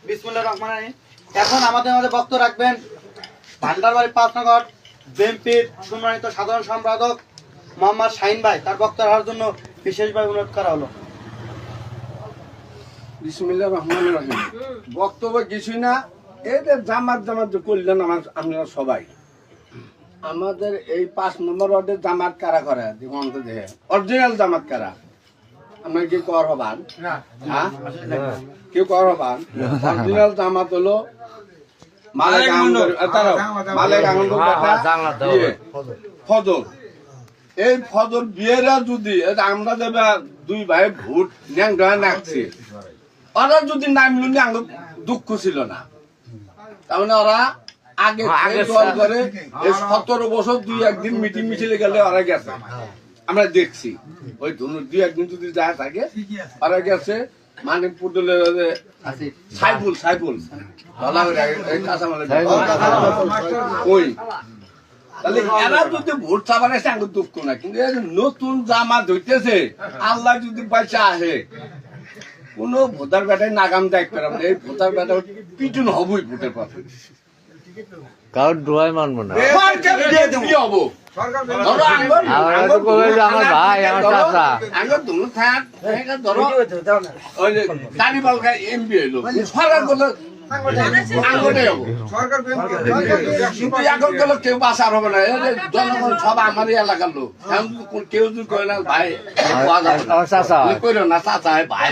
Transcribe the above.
বিসমিল্লাহির রহমানির রহিম। এখন আমাদের মাঝে বক্তব্য রাখবেন ভান্ডারবাড়ি ৫ নগর বিএনপির সম্মানিত সাধারণ সম্পাদক মোহাম্মদ শাহিন ভাই। তার বক্তব্য রাখার জন্য বিশেষভাবে অনুরোধ করা হলো। বিসমিল্লাহির রহমানির রহিম। বক্তব্য কিছুই না, এদের জামাত যে করলেন আপনারা সবাই, আমাদের এই ৫ নম্বর ওয়ার্ডের জামাত কারা করে অরিজিনাল জামাত কারা? আপনার কি কর হবান? কেউ কর হবান? অরিজিনাল জামাত হলো মালেক ফজল। এই ফজল বিয়েরা যদি আমরা দেবে দুই ভাই ভোট ন্যাংডা নাকছে, ওরা যদি নামলো আমার দুঃখ ছিল না। তার মানে ওরা আগে দল করে 17 বছর 2-1 দিন মিটিং মিছিলে গেলে ওরা গেছে, আমরা দেখছি। ওই দুই একদিন যদি যায় থাকে ওরা গেছে। মানিকপুর দলের সাইফুল ওই তাহলে এরা যদি ভোট চাবার এসে আমার দুঃখ না, কিন্তু নতুন জামাত হইতেছে, আল্লাহ যদি পয়সা আসে কোন ভোটার বেটায় নাগাম দেখ পারে, এই ভোটার বেটা পিটুন হবই ভোটের পথে, কারণ ড্রয় মানবো না। কি হবো? এমপি হইলো সরকার করলে এখন গেল কেউ বাঁচার হবে না, জনগণ সব আমার এলাকার লোক। কেউ যদি কয় না ভাই কইল না চাচা ভাই